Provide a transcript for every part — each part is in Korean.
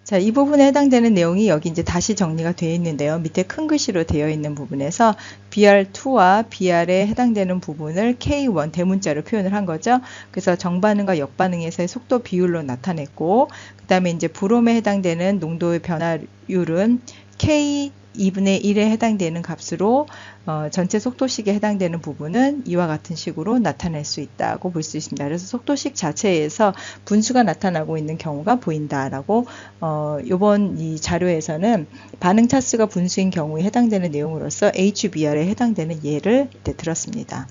자, 이 부분에 해당되는 내용이 여기 이제 다시 정리가 되어 있는데요. 밑에 큰 글씨로 되어 있는 부분에서 BR2와 BR에 해당되는 부분을 K1 대문자로 표현을 한 거죠. 그래서 정반응과 역반응에서의 속도 비율로 나타냈고, 그 다음에 이제 브롬에 해당되는 농도의 변화율은 K 2분의 1에 해당되는 값으로 전체 속도식에 해당되는 부분은 이와 같은 식으로 나타낼 수 있다고 볼 수 있습니다. 그래서 속도식 자체에서 분수가 나타나고 있는 경우가 보인다라고 이번 이 자료에서는 반응 차수가 분수인 경우에 해당되는 내용으로서 HBR에 해당되는 예를 들었습니다.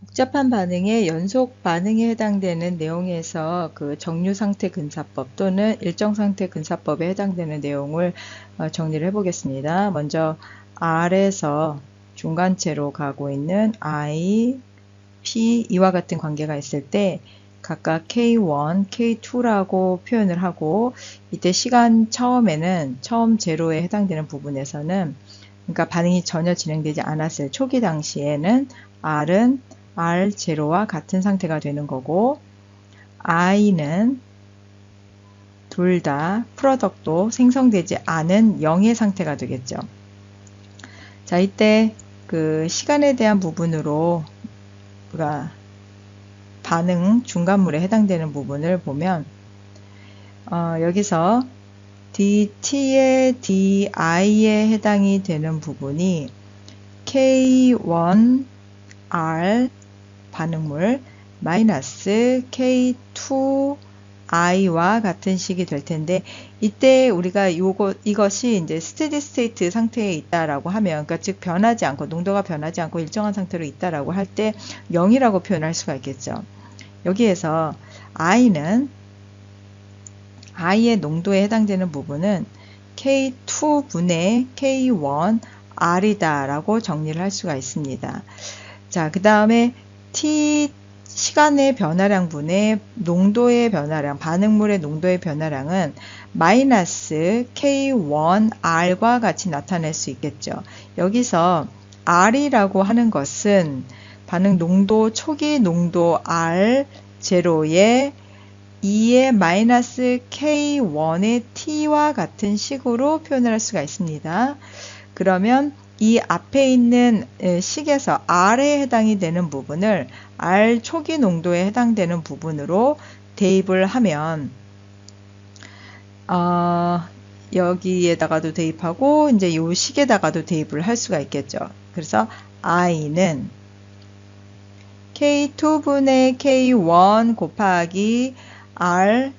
복잡한 반응의 연속 반응에 해당되는 내용에서 그 정류 상태 근사법 또는 일정 상태 근사법에 해당되는 내용을 정리를 해보겠습니다. 먼저 R에서 중간체로 가고 있는 I, P 이와 같은 관계가 있을 때 각각 K1, K2라고 표현을 하고, 이때 시간 처음에는 처음 제로에 해당되는 부분에서는 그러니까 반응이 전혀 진행되지 않았을 초기 당시에는 R은 R0와 같은 상태가 되는 거고, I는 둘 다 프로덕트도 생성되지 않은 0의 상태가 되겠죠. 자, 이때 그 시간에 대한 부분으로 우리가 반응 중간물에 해당되는 부분을 보면 여기서 dt의 di에 해당이 되는 부분이 K1R 반응물 마이너스 K2I와 같은 식이 될 텐데, 이때 우리가 이것이 이제 스테디 스테이트 상태에 있다라고 하면, 그러니까 즉 변하지 않고 농도가 변하지 않고 일정한 상태로 있다라고 할 때 0이라고 표현할 수가 있겠죠. 여기에서 I의 농도에 해당되는 부분은 K2분의 K1R이다 라고 정리를 할 수가 있습니다. 자, 그 다음에 T 시간의 변화량분의 농도의 변화량, 반응물의 농도의 변화량은 마이너스 K1R과 같이 나타낼 수 있겠죠. 여기서 R이라고 하는 것은 반응 농도, 초기 농도 R0의 2의 마이너스 K1의 T와 같은 식으로 표현을 할 수가 있습니다. 그러면 이 앞에 있는 식에서 R에 해당이 되는 부분을 R 초기 농도에 해당되는 부분으로 대입을 하면 여기에다가도 대입하고 이제 이 식에다가도 대입을 할 수가 있겠죠. 그래서 I는 K2분의 K1 곱하기 R,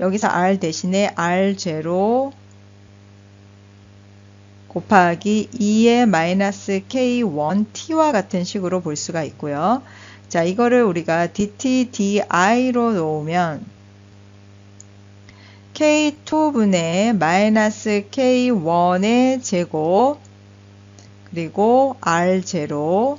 여기서 R 대신에 R0 곱하기 2의 마이너스 K1T와 같은 식으로 볼 수가 있고요. 자, 이거를 우리가 dt, di로 놓으면 K2분의 마이너스 K1의 제곱 그리고 R0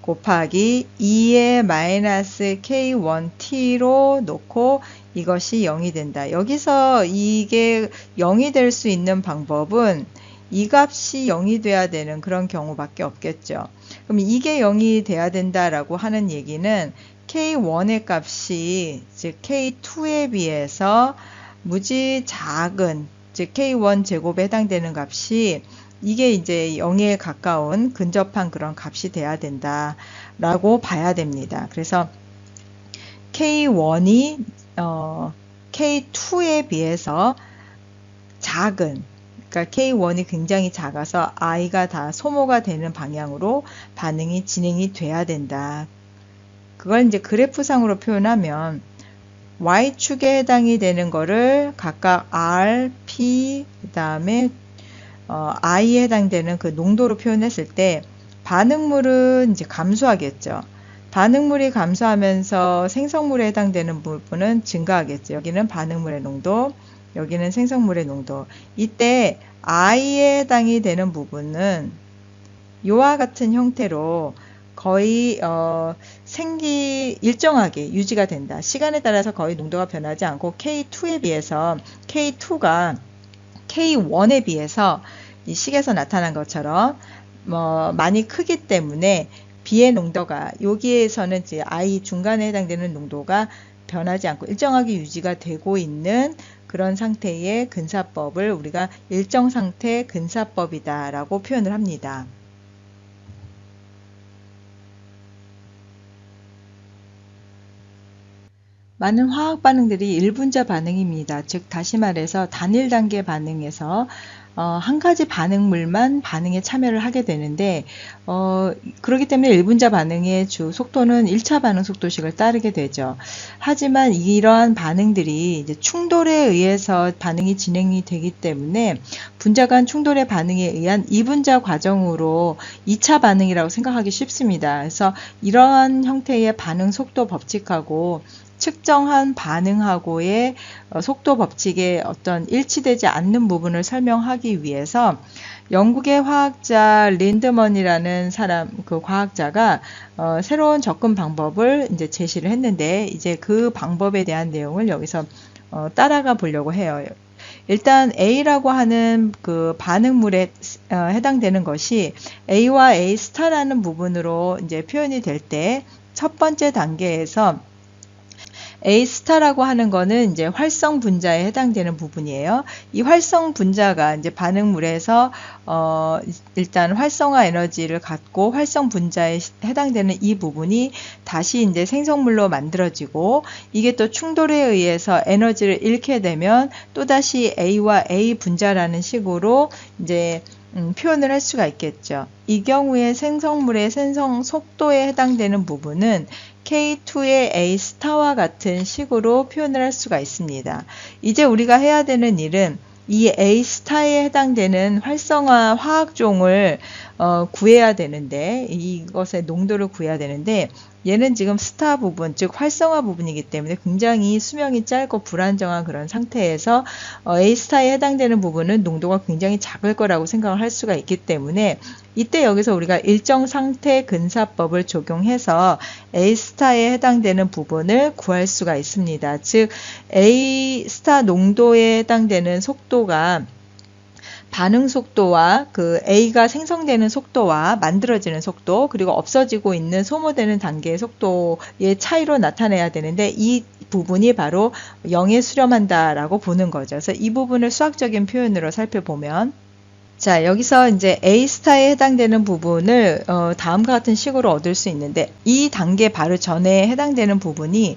곱하기 2의 마이너스 K1T로 놓고 이것이 0이 된다. 여기서 이게 0이 될 수 있는 방법은 이 값이 0이 돼야 되는 그런 경우밖에 없겠죠. 그럼 이게 0이 돼야 된다라고 하는 얘기는 K1의 값이 즉 K2에 비해서 무지 작은 즉 K1 제곱에 해당되는 값이 이게 이제 0에 가까운 근접한 그런 값이 돼야 된다라고 봐야 됩니다. 그래서 K1이 K2에 비해서 작은, 그러니까 K1이 굉장히 작아서 I가 다 소모가 되는 방향으로 반응이 진행이 돼야 된다. 그걸 이제 그래프상으로 표현하면 Y축에 해당이 되는 거를 각각 R, P, 그 다음에 I에 해당되는 그 농도로 표현했을 때 반응물은 이제 감소하겠죠. 반응물이 감소하면서 생성물에 해당되는 부분은 증가하겠죠. 여기는 반응물의 농도, 여기는 생성물의 농도. 이때 I에 해당이 되는 부분은 이와 같은 형태로 거의 일정하게 유지가 된다. 시간에 따라서 거의 농도가 변하지 않고 K2에 비해서 K2가 K1에 비해서 이 식에서 나타난 것처럼 많이 크기 때문에 B의 농도가 여기에서는 이제 I 중간에 해당되는 농도가 변하지 않고 일정하게 유지가 되고 있는 그런 상태의 근사법을 우리가 일정 상태 근사법이다라고 표현을 합니다. 많은 화학 반응들이 1분자 반응입니다. 즉 다시 말해서 단일 단계 반응에서 한 가지 반응물만 반응에 참여를 하게 되는데 그렇기 때문에 1분자 반응의 주 속도는 1차 반응 속도식을 따르게 되죠. 하지만 이러한 반응들이 이제 충돌에 의해서 반응이 진행이 되기 때문에 분자 간 충돌의 반응에 의한 2분자 과정으로 2차 반응이라고 생각하기 쉽습니다. 그래서 이러한 형태의 반응 속도 법칙하고 측정한 반응하고의 속도 법칙의 어떤 일치되지 않는 부분을 설명하기 위해서 영국의 화학자 린드먼이라는 그 과학자가 새로운 접근 방법을 이제 제시를 했는데 이제 그 방법에 대한 내용을 여기서 따라가 보려고 해요. 일단 A라고 하는 그 반응물에 해당되는 것이 A와 A 스타라는 부분으로 이제 표현이 될 때 첫 번째 단계에서 A 스타라고 하는 거는 이제 활성 분자에 해당되는 부분이에요. 이 활성 분자가 이제 반응물에서 일단 활성화 에너지를 갖고 활성 분자에 해당되는 이 부분이 다시 이제 생성물로 만들어지고 이게 또 충돌에 의해서 에너지를 잃게 되면 또다시 A와 A 분자라는 식으로 이제 표현을 할 수가 있겠죠. 이 경우에 생성물의 생성 속도에 해당되는 부분은 K2의 A 스타와 같은 식으로 표현을 할 수가 있습니다. 이제 우리가 해야 되는 일은 이 A 스타에 해당되는 활성화 화학종을 구해야 되는데 이것의 농도를 구해야 되는데 얘는 지금 스타 부분, 즉 활성화 부분이기 때문에 굉장히 수명이 짧고 불안정한 그런 상태에서 A스타에 해당되는 부분은 농도가 굉장히 작을 거라고 생각을 할 수가 있기 때문에 이때 여기서 우리가 일정 상태 근사법을 적용해서 A스타에 해당되는 부분을 구할 수가 있습니다. 즉 A스타 농도에 해당되는 속도가 반응 속도와 그 A가 생성되는 속도와 만들어지는 속도 그리고 없어지고 있는 소모되는 단계의 속도의 차이로 나타내야 되는데 이 부분이 바로 0에 수렴한다라고 보는 거죠. 그래서 이 부분을 수학적인 표현으로 살펴보면 자, 여기서 이제 A스타에 해당되는 부분을 다음과 같은 식으로 얻을 수 있는데 이 단계 바로 전에 해당되는 부분이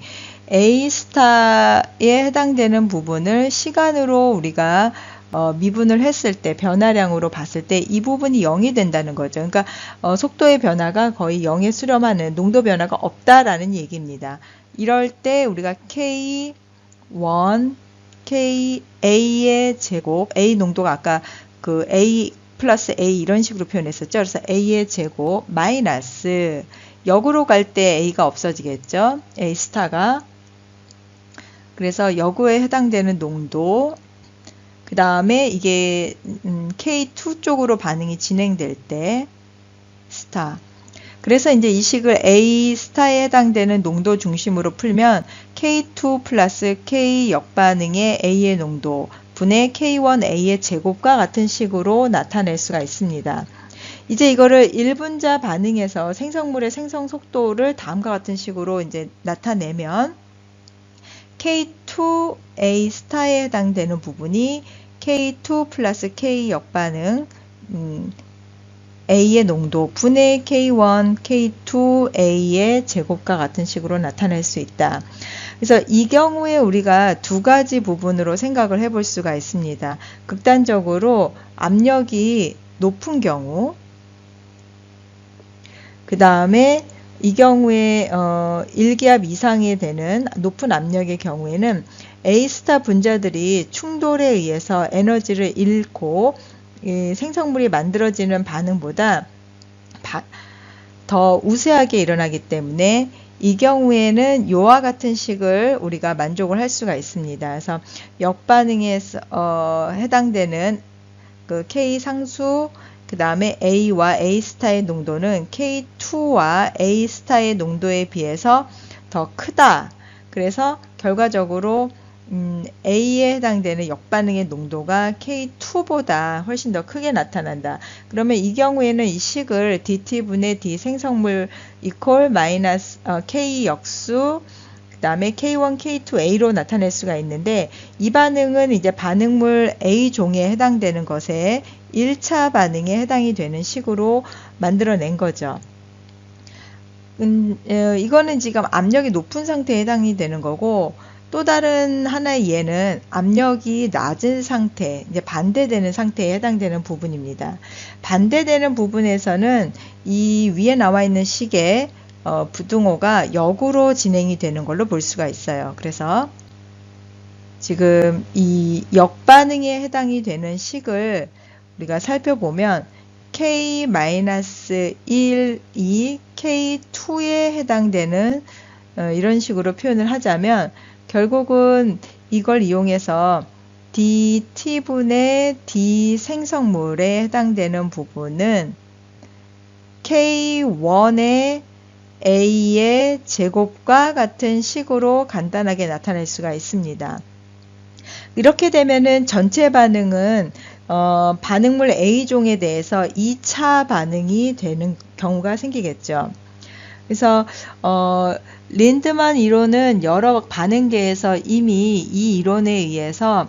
A스타에 해당되는 부분을 시간으로 우리가 미분을 했을 때 변화량으로 봤을 때 이 부분이 0이 된다는 거죠. 그러니까 속도의 변화가 거의 0에 수렴하는 농도 변화가 없다라는 얘기입니다. 이럴 때 우리가 K1, KA의 제곱, A 농도가 아까 그 A 플러스 A 이런 식으로 표현했었죠. 그래서 A의 제곱 마이너스 역으로 갈 때 A가 없어지겠죠. A 스타가. 그래서 역에 해당되는 농도 그 다음에 이게 K2 쪽으로 반응이 진행될 때 스타. 그래서 이제 이 식을 A 스타에 해당되는 농도 중심으로 풀면 K2 플러스 K 역반응의 A의 농도 분의 K1A의 제곱과 같은 식으로 나타낼 수가 있습니다. 이제 이거를 1분자 반응에서 생성물의 생성 속도를 다음과 같은 식으로 이제 나타내면 K2A 스타에 해당되는 부분이 K2 플러스 K 역반응 A의 농도 분의 K1, K2A의 제곱과 같은 식으로 나타낼 수 있다. 그래서 이 경우에 우리가 두 가지 부분으로 생각을 해볼 수가 있습니다. 극단적으로 압력이 높은 경우, 그 다음에 이 경우에 1기압 이상이 되는 높은 압력의 경우에는 A스타 분자들이 충돌에 의해서 에너지를 잃고 생성물이 만들어지는 반응보다 더 우세하게 일어나기 때문에 이 경우에는 이와 같은 식을 우리가 만족을 할 수가 있습니다. 그래서 역반응에 해당되는 그 K 상수 그 다음에 A와 A스타의 농도는 K2와 A스타의 농도에 비해서 더 크다. 그래서 결과적으로 A에 해당되는 역반응의 농도가 K2보다 훨씬 더 크게 나타난다. 그러면 이 경우에는 이 식을 dT분의 D 생성물 이퀄 마이너스 K 역수 그 다음에 K1, K2A로 나타낼 수가 있는데, 이 반응은 이제 반응물 A종에 해당되는 것에 1차 반응에 해당이 되는 식으로 만들어낸 거죠. 이거는 지금 압력이 높은 상태에 해당이 되는 거고, 또 다른 하나의 예는 압력이 낮은 상태, 이제 반대되는 상태에 해당되는 부분입니다. 반대되는 부분에서는 이 위에 나와 있는 식의 부등호가 역으로 진행이 되는 걸로 볼 수가 있어요. 그래서 지금 이 역반응에 해당이 되는 식을 우리가 살펴보면 K-1, 2, K2에 해당되는 이런 식으로 표현을 하자면, 결국은 이걸 이용해서 dT분의 D 생성물에 해당되는 부분은 K1의 A의 제곱과 같은 식으로 간단하게 나타낼 수가 있습니다. 이렇게 되면은 전체 반응은 반응물 A종에 대해서 2차 반응이 되는 경우가 생기겠죠. 그래서 린드만 이론은 여러 반응계에서 이미 이 이론에 의해서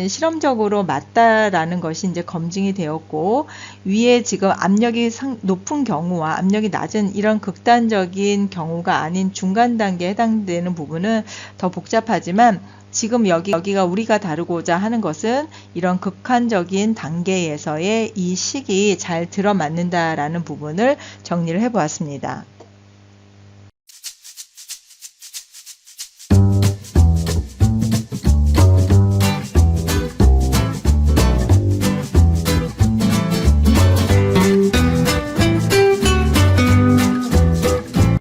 실험적으로 맞다라는 것이 이제 검증이 되었고, 위에 지금 압력이 높은 경우와 압력이 낮은 이런 극단적인 경우가 아닌 중간 단계에 해당되는 부분은 더 복잡하지만, 지금 여기가 우리가 다루고자 하는 것은 이런 극한적인 단계에서의 이 식이 잘 들어맞는다라는 부분을 정리를 해보았습니다.